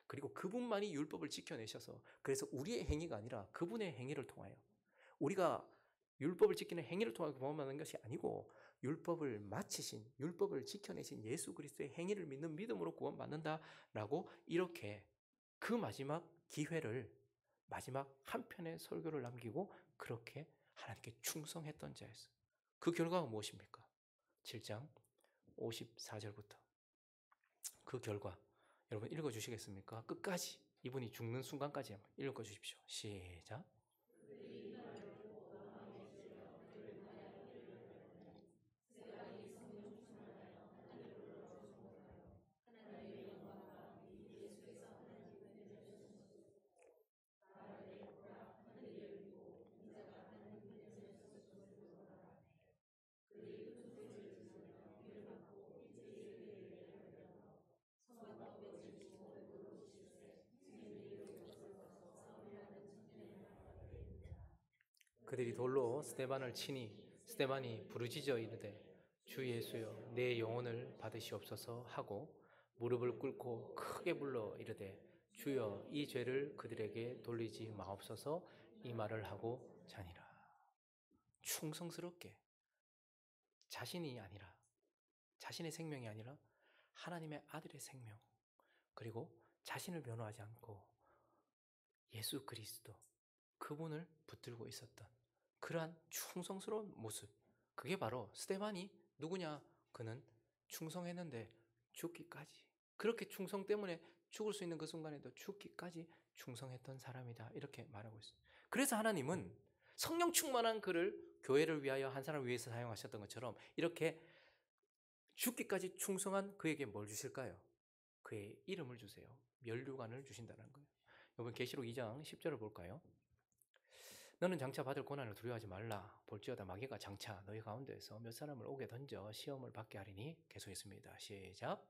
그리고 그분만이 율법을 지켜내셔서 그래서 우리의 행위가 아니라 그분의 행위를 통하여 우리가 율법을 지키는 행위를 통하여 구원받는 것이 아니고 율법을 마치신, 율법을 지켜내신 예수 그리스도의 행위를 믿는 믿음으로 구원받는다라고 이렇게 그 마지막 기회를 마지막 한 편의 설교를 남기고 그렇게 하나님께 충성했던 자였어요. 그 결과가 무엇입니까? 7장 54절부터 그 결과 여러분 읽어주시겠습니까? 끝까지 이분이 죽는 순간까지 읽어주십시오. 시작. 그들이 돌로 스데반을 치니 스데반이 부르짖어 이르되 주 예수여 내 영혼을 받으시옵소서 하고 무릎을 꿇고 크게 불러 이르되 주여 이 죄를 그들에게 돌리지 마옵소서 이 말을 하고 자니라. 충성스럽게 자신이 아니라 자신의 생명이 아니라 하나님의 아들의 생명, 그리고 자신을 변호하지 않고 예수 그리스도 그분을 붙들고 있었던 그러한 충성스러운 모습, 그게 바로 스데반이 누구냐? 그는 충성했는데 죽기까지. 그렇게 충성 때문에 죽을 수 있는 그 순간에도 죽기까지 충성했던 사람이다. 이렇게 말하고 있어요. 그래서 하나님은 성령 충만한 그를 교회를 위하여 한 사람을 위해서 사용하셨던 것처럼 이렇게 죽기까지 충성한 그에게 뭘 주실까요? 그의 이름을 주세요. 면류관을 주신다는 거예요. 이번 계시록 2장 10절을 볼까요? 너는 장차 받을 고난을 두려워하지 말라. 볼지어다 마귀가 장차 너희 가운데에서 몇 사람을 오게 던져 시험을 받게 하리니. 계속했습니다. 시작.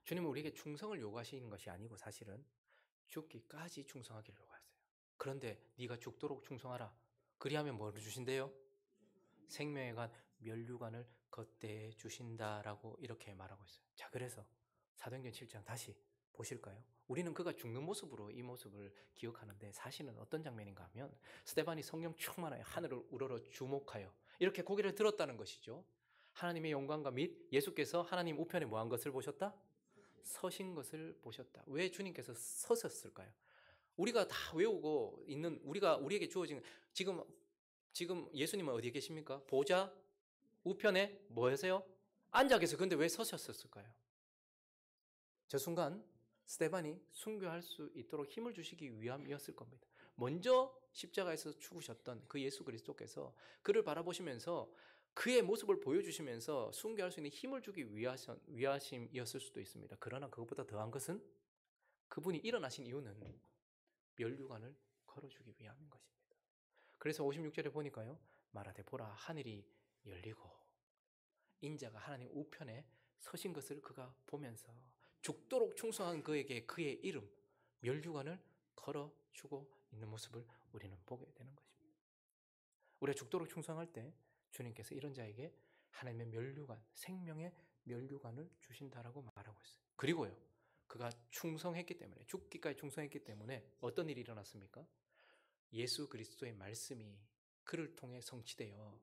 주님은 우리에게 충성을 요구하시는 것이 아니고 사실은 죽기까지 충성하기를 요구하세요. 그런데 네가 죽도록 충성하라. 그리하면 뭐를 주신대요? 생명의 관, 면류관을 걷대해 주신다라고 이렇게 말하고 있어요. 자, 그래서 사도행전 7장 다시 보실까요? 우리는 그가 죽는 모습으로 이 모습을 기억하는데 사실은 어떤 장면인가 하면 스데반이 성령 충만하여 하늘을 우러러 주목하여 이렇게 고개를 들었다는 것이죠. 하나님의 영광과 및 예수께서 하나님 우편에 뭐한 것을 보셨다? 서신 것을 보셨다. 왜 주님께서 서셨을까요? 우리가 다 외우고 있는 우리에게 주어진 지금 예수님은 어디에 계십니까? 보좌 우편에 뭐 하세요? 앉아 계세요. 근데 왜 서셨을까요? 저 순간 스데반이 순교할 수 있도록 힘을 주시기 위함이었을 겁니다. 먼저 십자가에서 죽으셨던 그 예수 그리스도께서 그를 바라보시면서 그의 모습을 보여주시면서 순교할 수 있는 힘을 주기 위하심이었을 수도 있습니다. 그러나 그것보다 더한 것은 그분이 일어나신 이유는 면류관을 걸어주기 위함인 것입니다. 그래서 56절에 보니까요. 말하되 보라 하늘이 열리고 인자가 하나님 우편에 서신 것을 그가 보면서 죽도록 충성한 그에게 그의 이름 면류관을 걸어주고 있는 모습을 우리는 보게 되는 것입니다. 우리가 죽도록 충성할 때 주님께서 이런 자에게 하나님의 면류관, 생명의 면류관을 주신다라고 말하고 있어요. 그리고요. 그가 충성했기 때문에 죽기까지 충성했기 때문에 어떤 일이 일어났습니까? 예수 그리스도의 말씀이 그를 통해 성취되어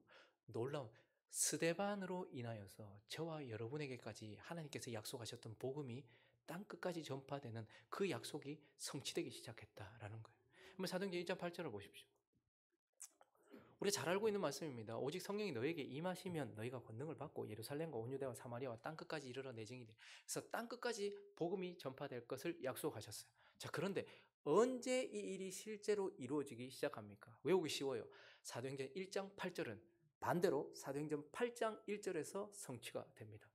놀라운 스데반으로 인하여서 저와 여러분에게까지 하나님께서 약속하셨던 복음이 땅 끝까지 전파되는 그 약속이 성취되기 시작했다라는 거예요. 한번 사도행전 1장 8절을 보십시오. 우리가 잘 알고 있는 말씀입니다. 오직 성령이 너에게 임하시면 너희가 권능을 받고 예루살렘과 온 유대와 사마리아와 땅 끝까지 이르러 내 증인이 되리라. 그래서 땅 끝까지 복음이 전파될 것을 약속하셨어요. 자, 그런데 언제 이 일이 실제로 이루어지기 시작합니까? 외우기 쉬워요. 사도행전 1장 8절은 반대로 사도행전 8장 1절에서 성취가 됩니다.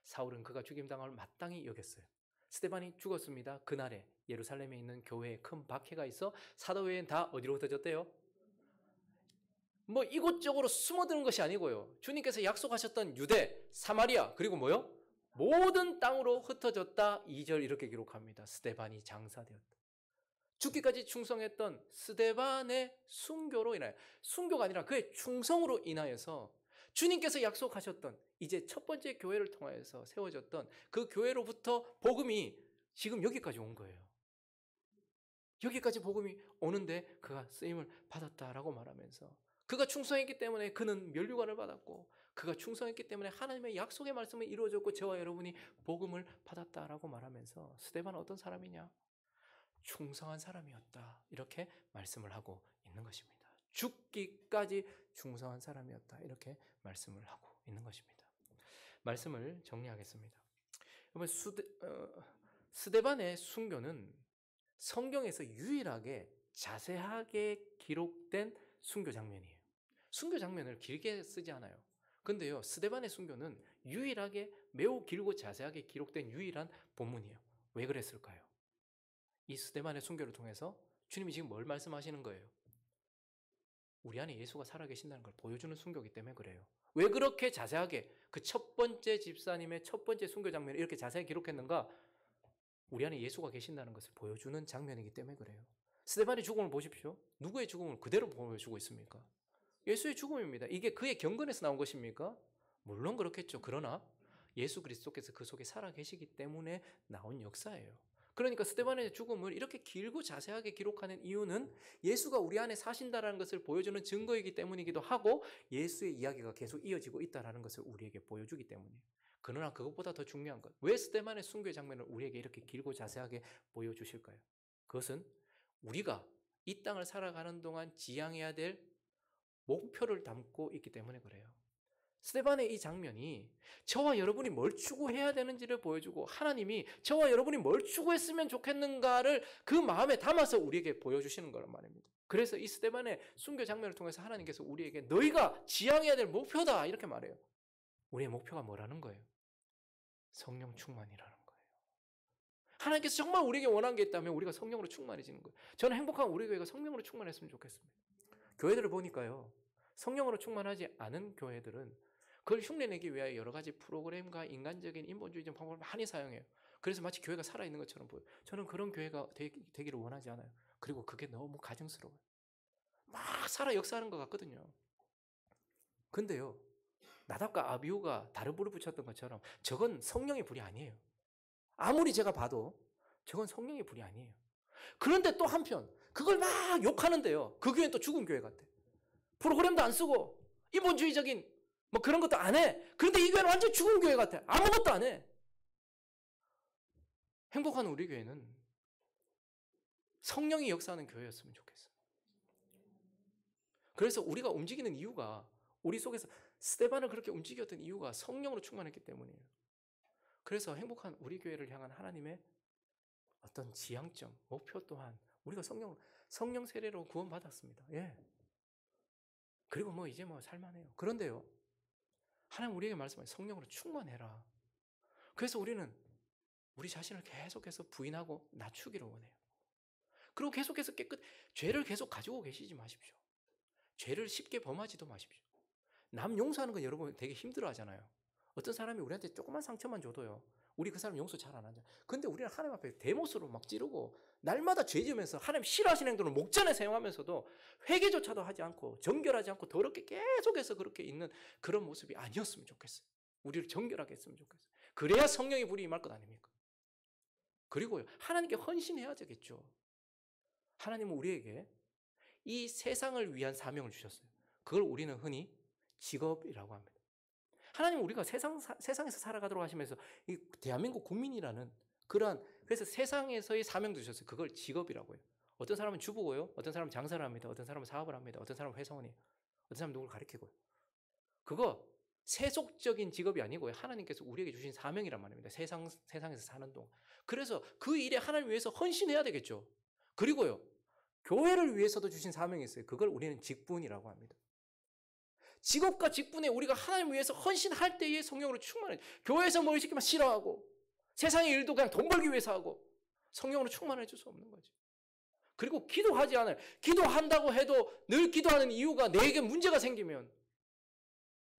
사울은 그가 죽임당함을 마땅히 여겼어요. 스데반이 죽었습니다. 그날에 예루살렘에 있는 교회에 큰 박해가 있어 사도 외에는 다 어디로 흩어졌대요? 뭐 이곳저곳으로 숨어드는 것이 아니고요. 주님께서 약속하셨던 유대, 사마리아 그리고 뭐요? 모든 땅으로 흩어졌다. 2절 이렇게 기록합니다. 스데반이 장사되었다. 죽기까지 충성했던 스데반의 순교로 인하여 순교가 아니라 그의 충성으로 인하여서 주님께서 약속하셨던 이제 첫 번째 교회를 통하여서 세워졌던 그 교회로부터 복음이 지금 여기까지 온 거예요. 여기까지 복음이 오는데 그가 쓰임을 받았다라고 말하면서 그가 충성했기 때문에 그는 면류관을 받았고 그가 충성했기 때문에 하나님의 약속의 말씀이 이루어졌고 저와 여러분이 복음을 받았다라고 말하면서 스데반은 어떤 사람이냐? 충성한 사람이었다. 이렇게 말씀을 하고 있는 것입니다. 죽기까지 충성한 사람이었다. 이렇게 말씀을 하고 있는 것입니다. 말씀을 정리하겠습니다. 여러분 스데반의 순교는 성경에서 유일하게 자세하게 기록된 순교 장면이에요. 순교 장면을 길게 쓰지 않아요. 근데요, 스데반의 순교는 유일하게 매우 길고 자세하게 기록된 유일한 본문이에요. 왜 그랬을까요? 이 스데반의 순교를 통해서 주님이 지금 뭘 말씀하시는 거예요? 우리 안에 예수가 살아계신다는 걸 보여주는 순교이기 때문에 그래요. 왜 그렇게 자세하게 그 첫 번째 집사님의 첫 번째 순교 장면을 이렇게 자세히 기록했는가? 우리 안에 예수가 계신다는 것을 보여주는 장면이기 때문에 그래요. 스데반의 죽음을 보십시오. 누구의 죽음을 그대로 보여주고 있습니까? 예수의 죽음입니다. 이게 그의 경건에서 나온 것입니까? 물론 그렇겠죠. 그러나 예수 그리스도께서 그 속에 살아계시기 때문에 나온 역사예요. 그러니까 스데반의 죽음을 이렇게 길고 자세하게 기록하는 이유는 예수가 우리 안에 사신다라는 것을 보여주는 증거이기 때문이기도 하고 예수의 이야기가 계속 이어지고 있다는 것을 우리에게 보여주기 때문이에요. 그러나 그것보다 더 중요한 것, 왜 스데반의 순교의 장면을 우리에게 이렇게 길고 자세하게 보여주실까요? 그것은 우리가 이 땅을 살아가는 동안 지향해야 될 목표를 담고 있기 때문에 그래요. 스데반의 이 장면이 저와 여러분이 뭘 추구해야 되는지를 보여주고 하나님이 저와 여러분이 뭘 추구했으면 좋겠는가를 그 마음에 담아서 우리에게 보여주시는 거란 말입니다. 그래서 이 스데반의 순교 장면을 통해서 하나님께서 우리에게 너희가 지향해야 될 목표다 이렇게 말해요. 우리의 목표가 뭐라는 거예요? 성령 충만이라는 거예요. 하나님께서 정말 우리에게 원한 게 있다면 우리가 성령으로 충만해지는 거예요. 저는 행복한 우리 교회가 성령으로 충만했으면 좋겠습니다. 교회들을 보니까요. 성령으로 충만하지 않은 교회들은 그걸 흉내내기 위하여 여러 가지 프로그램과 인간적인 인본주의적 방법을 많이 사용해요. 그래서 마치 교회가 살아있는 것처럼 보여요. 저는 그런 교회가 되기를 원하지 않아요. 그리고 그게 너무 가증스러워요. 막 살아 역사하는 것 같거든요. 근데요. 나답과 아비후가 다른 불을 붙였던 것처럼 저건 성령의 불이 아니에요. 아무리 제가 봐도 저건 성령의 불이 아니에요. 그런데 또 한편 그걸 막 욕하는데요. 그 교회는 또 죽은 교회 같아. 프로그램도 안 쓰고 인본주의적인 뭐 그런 것도 안 해. 그런데 이 교회는 완전 죽은 교회 같아. 아무것도 안 해. 행복한 우리 교회는 성령이 역사하는 교회였으면 좋겠어요. 그래서 우리가 움직이는 이유가 우리 속에서 스데반을 그렇게 움직였던 이유가 성령으로 충만했기 때문이에요. 그래서 행복한 우리 교회를 향한 하나님의 어떤 지향점, 목표 또한 우리가 성령 세례로 구원받았습니다. 예. 그리고 뭐 이제 뭐 살만해요. 그런데요. 하나님 우리에게 말씀하신 성령으로 충만해라. 그래서 우리는 우리 자신을 계속해서 부인하고 낮추기를 원해요. 그리고 계속해서 죄를 계속 가지고 계시지 마십시오. 죄를 쉽게 범하지도 마십시오. 남 용서하는 거 여러분 되게 힘들어 하잖아요. 어떤 사람이 우리한테 조그만 상처만 줘도요. 우리 그 사람 용서 잘 안 하잖아요. 근데 우리는 하나님 앞에 대못으로 막 찌르고 날마다 죄 지으면서 하나님 싫어하시는 행동을 목전에 사용하면서도 회개조차도 하지 않고 정결하지 않고 더럽게 계속해서 그렇게 있는 그런 모습이 아니었으면 좋겠어요. 우리를 정결하게 했으면 좋겠어요. 그래야 성령의 불이 임할 것 아닙니까? 그리고요. 하나님께 헌신해야 되겠죠. 하나님은 우리에게 이 세상을 위한 사명을 주셨어요. 그걸 우리는 흔히 직업이라고 합니다. 하나님은 우리가 세상에서 살아가도록 하시면서 이 대한민국 국민이라는 그래서 세상에서의 사명도 주셨어요. 그걸 직업이라고 해요. 어떤 사람은 주부고요. 어떤 사람은 장사를 합니다. 어떤 사람은 사업을 합니다. 어떤 사람은 회사원이에요. 어떤 사람은 누구를 가리키고요. 그거 세속적인 직업이 아니고요. 하나님께서 우리에게 주신 사명이란 말입니다. 세상에서 사는 동안. 그래서 그 일에 하나님 위해서 헌신해야 되겠죠. 그리고요. 교회를 위해서도 주신 사명이 있어요. 그걸 우리는 직분이라고 합니다. 직업과 직분에 우리가 하나님 위해서 헌신할 때에 성령으로 충만해. 교회에서 뭘 시키면 싫어하고 세상의 일도 그냥 돈 벌기 위해서 하고 성령으로 충만해 줄 수 없는 거죠. 그리고 기도하지 않아요. 기도한다고 해도 늘 기도하는 이유가 내게 문제가 생기면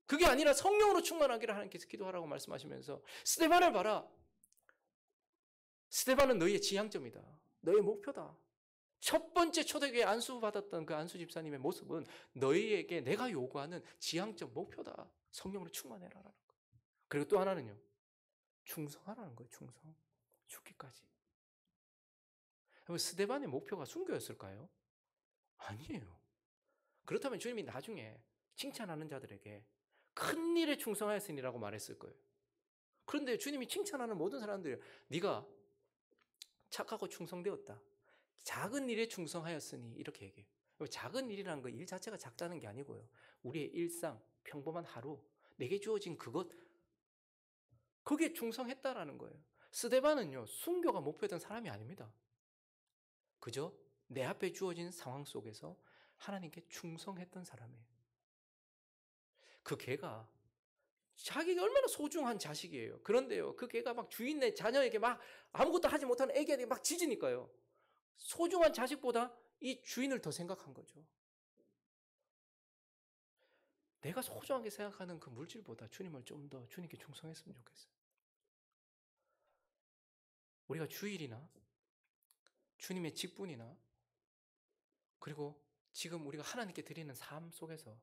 그게 아니라 성령으로 충만하기를 하나님께서 기도하라고 말씀하시면서 스데반을 봐라. 스데반은 너희의 지향점이다. 너희의 목표다. 첫 번째 초대교회 안수받았던 그 안수 집사님의 모습은 너희에게 내가 요구하는 지향점 목표다. 성령으로 충만해라라는 거예요. 그리고 또 하나는요. 충성하라는 거예요. 충성. 죽기까지. 스데반의 목표가 순교였을까요? 아니에요. 그렇다면 주님이 나중에 칭찬하는 자들에게 큰 일에 충성하였으니라고 말했을 거예요. 그런데 주님이 칭찬하는 모든 사람들이 네가 착하고 충성되었다. 작은 일에 충성하였으니 이렇게 얘기해요. 작은 일이라는 거 일 자체가 작다는 게 아니고요. 우리의 일상, 평범한 하루, 내게 주어진 그것 거기에 충성했다라는 거예요. 스데반은요. 순교가 목표였던 사람이 아닙니다. 그저 내 앞에 주어진 상황 속에서 하나님께 충성했던 사람이에요. 그 개가 자기가 얼마나 소중한 자식이에요. 그런데요. 그 개가 막 주인의 자녀에게 막 아무것도 하지 못하는 애기한테 막 짖으니까요. 소중한 자식보다 이 주인을 더 생각한 거죠. 내가 소중하게 생각하는 그 물질보다 주님을 좀 더 주님께 충성했으면 좋겠어요. 우리가 주일이나 주님의 직분이나 그리고 지금 우리가 하나님께 드리는 삶 속에서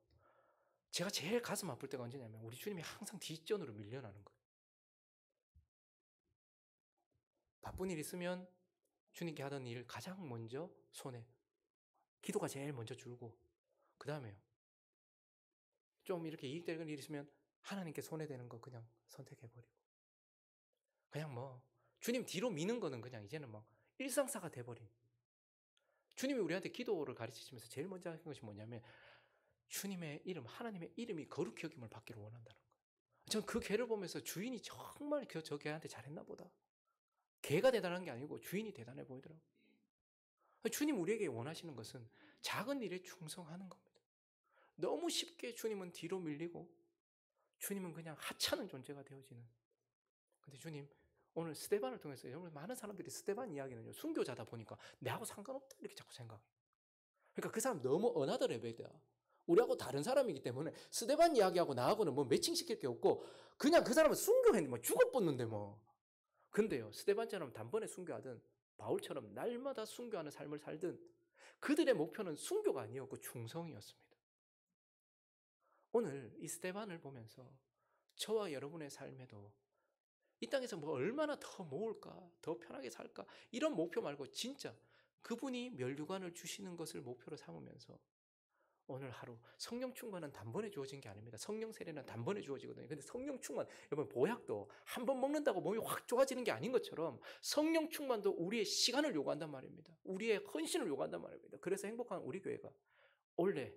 제가 제일 가슴 아플 때가 언제냐면 우리 주님이 항상 뒷전으로 밀려나는 거예요. 바쁜 일 있으면 주님께 하던 일 가장 먼저 손에 기도가 제일 먼저 줄고 그 다음에요. 좀 이렇게 이익되는 일 있으면 하나님께 손해되는 거 그냥 선택해버리고 그냥 뭐 주님 뒤로 미는 거는 그냥 이제는 막 일상사가 돼버린 주님이 우리한테 기도를 가르치시면서 제일 먼저 하신 것이 뭐냐면 주님의 이름, 하나님의 이름이 거룩히 여김을 받기를 원한다는 거예요. 전 그 개를 보면서 주인이 정말 저 개한테 잘했나 보다. 개가 대단한 게 아니고 주인이 대단해 보이더라고요. 주님 우리에게 원하시는 것은 작은 일에 충성하는 겁니다. 너무 쉽게 주님은 뒤로 밀리고 주님은 그냥 하찮은 존재가 되어지는. 근데 주님 오늘 스데반을 통해서 여러분 많은 사람들이 스데반 이야기는요 순교자다 보니까 내하고 상관없다 이렇게 자꾸 생각해요. 그러니까 그 사람 너무 어나더 레벨이야. 우리하고 다른 사람이기 때문에 스데반 이야기하고 나하고는 뭐 매칭시킬 게 없고 그냥 그 사람은 순교했는데 뭐 죽어뻗는데 뭐. 근데요 스데반처럼 단번에 순교하든 바울처럼 날마다 순교하는 삶을 살든 그들의 목표는 순교가 아니었고 충성이었습니다. 오늘 이 스데반을 보면서 저와 여러분의 삶에도 이 땅에서 뭐 얼마나 더 모을까, 더 편하게 살까 이런 목표 말고 진짜 그분이 면류관을 주시는 것을 목표로 삼으면서 오늘 하루 성령 충만은 단번에 주어진 게 아닙니다. 성령 세례는 단번에 주어지거든요. 근데 성령 충만, 여러분 보약도 한 번 먹는다고 몸이 확 좋아지는 게 아닌 것처럼 성령 충만도 우리의 시간을 요구한단 말입니다. 우리의 헌신을 요구한단 말입니다. 그래서 행복한 우리 교회가 원래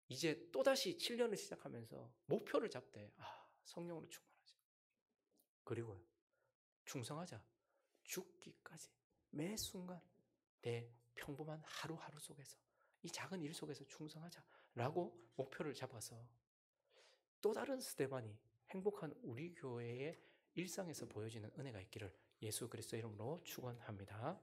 이제 또다시 7년을 시작하면서 목표를 잡되 성령으로 충만하자. 그리고 충성하자. 죽기까지 매 순간 내 평범한 하루하루 속에서 이 작은 일 속에서 충성하자라고 목표를 잡아서 또 다른 스데반이 행복한 우리 교회의 일상에서 보여지는 은혜가 있기를 예수 그리스도의 이름으로 축원합니다.